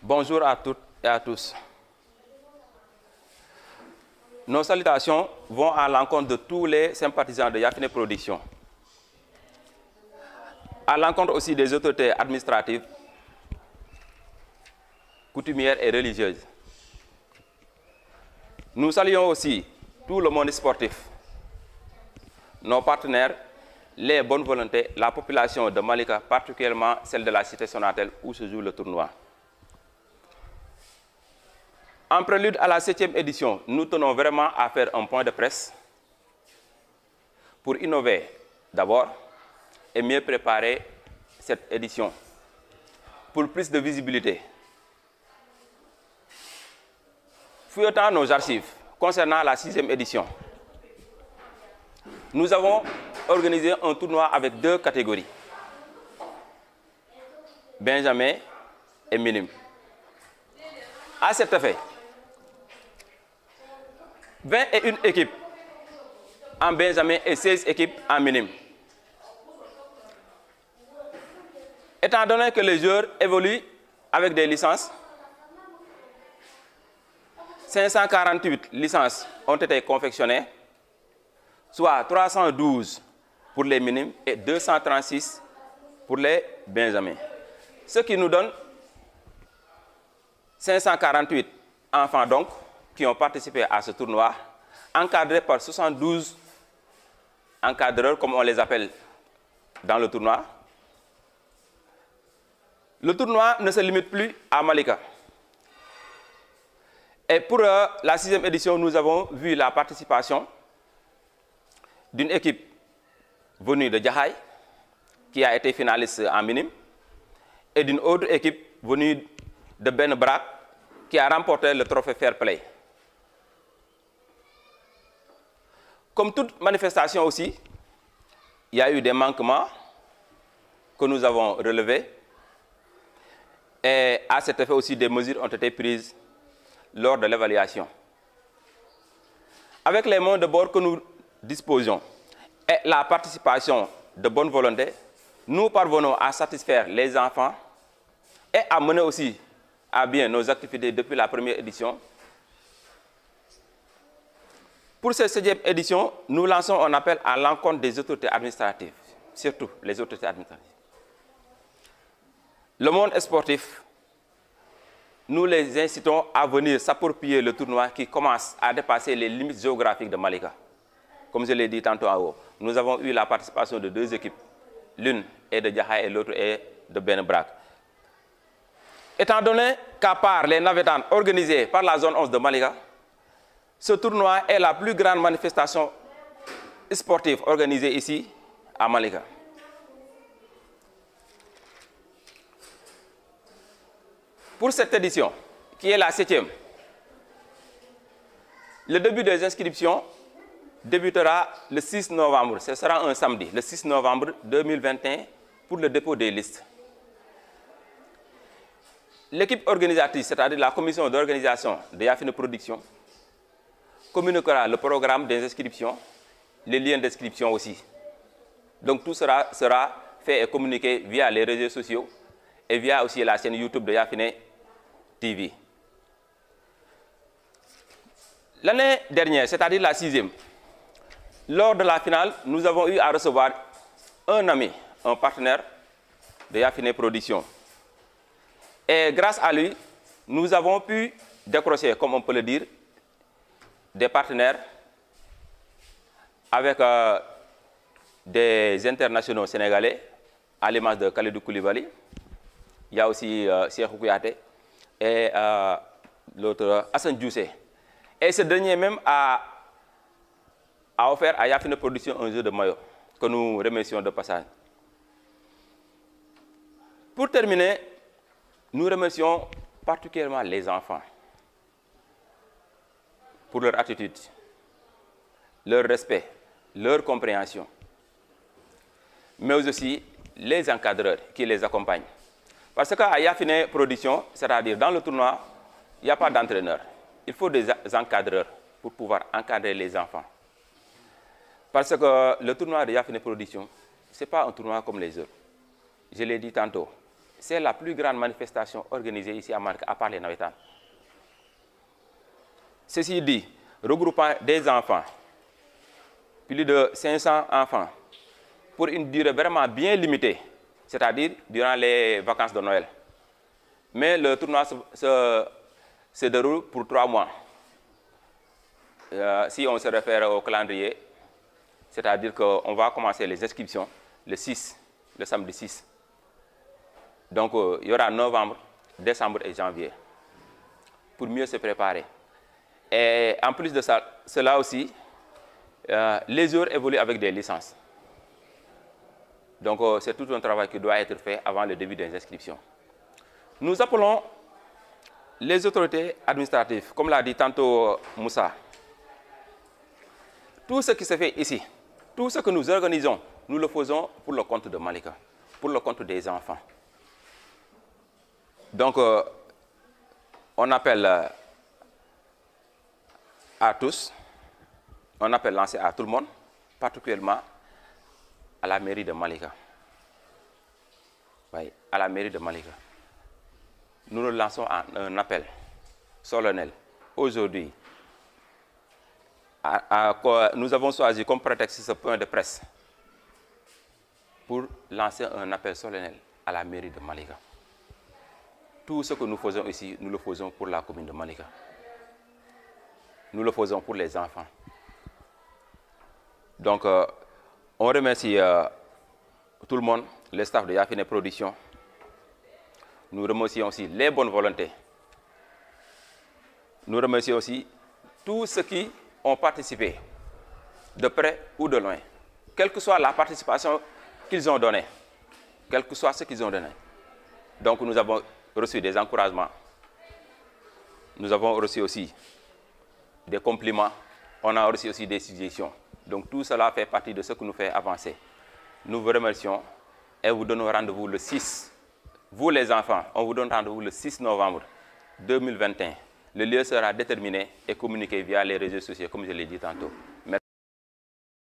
Bonjour à toutes et à tous. Nos salutations vont à l'encontre de tous les sympathisants de Yafine Production, à l'encontre aussi des autorités administratives, coutumières et religieuses. Nous saluons aussi tout le monde sportif, nos partenaires, les bonnes volontés, la population de Malika, particulièrement celle de la cité Sonatel où se joue le tournoi. En prélude à la 7e édition, nous tenons vraiment à faire un point de presse pour innover d'abord et mieux préparer cette édition pour plus de visibilité. Fouillant nos archives concernant la 6e édition, nous avons organisé un tournoi avec 2 catégories, Benjamin et Minime. À cet effet, 21 équipes en Benjamin et 16 équipes en Minime. Étant donné que les joueurs évoluent avec des licences, 548 licences ont été confectionnées, soit 312 pour les minimes et 236 pour les Benjamins. Ce qui nous donne 548 enfants donc qui ont participé à ce tournoi, encadrés par 72 encadreurs, comme on les appelle dans le tournoi. Le tournoi ne se limite plus à Malika. Et pour la 6e édition, nous avons vu la participation d'une équipe venue de Jahaï, qui a été finaliste en minime, et d'une autre équipe venue de Ben Brak, qui a remporté le trophée Fair Play. Comme toute manifestation aussi, il y a eu des manquements que nous avons relevés. Et à cet effet aussi, des mesures ont été prises lors de l'évaluation. Avec les moyens de bord que nous disposions et la participation de bonne volonté, nous parvenons à satisfaire les enfants et à mener aussi à bien nos activités depuis la première édition. Pour cette 7e édition, nous lançons un appel à l'encontre des autorités administratives, surtout les autorités administratives. Le monde sportif, nous les incitons à venir s'approprier le tournoi qui commence à dépasser les limites géographiques de Malika. Comme je l'ai dit tantôt en haut, nous avons eu la participation de 2 équipes. L'une est de Jahaï et l'autre est de Ben Brak. Étant donné qu'à part les navétanes organisées par la zone 11 de Malika, ce tournoi est la plus grande manifestation sportive organisée ici à Malika. Pour cette édition, qui est la 7e, le début des inscriptions débutera le 6 novembre. Ce sera un samedi, le 6 novembre 2021, pour le dépôt des listes. L'équipe organisatrice, c'est-à-dire la commission d'organisation de Yafine Production, communiquera le programme des inscriptions, les liens d'inscription aussi. Donc tout sera fait et communiqué via les réseaux sociaux et via aussi la chaîne YouTube de Yafine TV. L'année dernière, c'est-à-dire la 6e, lors de la finale, nous avons eu à recevoir un ami, un partenaire de Yafine Production. Et grâce à lui, nous avons pu décrocher, comme on peut le dire, des partenaires avec des internationaux sénégalais, à l'image de Khalidou Koulibaly. Il y a aussi Cheikhou Kouyaté et l'autre Hassan Djoussé. Et ce dernier même a offert à Yafine Production un jeu de maillot que nous remercions de passage. Pour terminer, nous remercions particulièrement les enfants pour leur attitude, leur respect, leur compréhension, mais aussi les encadreurs qui les accompagnent. Parce qu'à Yafine Production, c'est-à-dire dans le tournoi, il n'y a pas d'entraîneur. Il faut des encadreurs pour pouvoir encadrer les enfants. Parce que le tournoi de Yafine Production, ce n'est pas un tournoi comme les autres. Je l'ai dit tantôt, c'est la plus grande manifestation organisée ici à Malika, à part les Navétanes. Ceci dit, regroupant des enfants, plus de 500 enfants, pour une durée vraiment bien limitée, c'est-à-dire durant les vacances de Noël. Mais le tournoi se déroule pour 3 mois. Si on se réfère au calendrier, c'est-à-dire qu'on va commencer les inscriptions le 6, le samedi 6. Donc, il y aura novembre, décembre et janvier, pour mieux se préparer. Et en plus de ça, cela aussi, les joueurs évoluent avec des licences. Donc, c'est tout un travail qui doit être fait avant le début des inscriptions. Nous appelons les autorités administratives, comme l'a dit tantôt Moussa. Tout ce qui se fait ici, tout ce que nous organisons, nous le faisons pour le compte de Malika, pour le compte des enfants. Donc, on appelle à tous, on appelle lancé à tout le monde, particulièrement à la mairie de Malika. Oui, à la mairie de Malika. Nous nous lançons un appel solennel aujourd'hui. Nous avons choisi comme prétexte ce point de presse pour lancer un appel solennel à la mairie de Malika. Tout ce que nous faisons ici, nous le faisons pour la commune de Malika. Nous le faisons pour les enfants. Donc, on remercie tout le monde, les staffs de Yafine Production. Nous remercions aussi les bonnes volontés. Nous remercions aussi tous ceux qui ont participé, de près ou de loin, quelle que soit la participation qu'ils ont donnée, quel que soit ce qu'ils ont donné. Donc, nous avons reçu des encouragements. Nous avons reçu aussi des compliments. On a reçu aussi des suggestions. Donc, tout cela fait partie de ce qui nous fait avancer. Nous vous remercions et vous donnons rendez-vous le 6. Vous, les enfants, on vous donne rendez-vous le 6 novembre 2021. Le lieu sera déterminé et communiqué via les réseaux sociaux, comme je l'ai dit tantôt.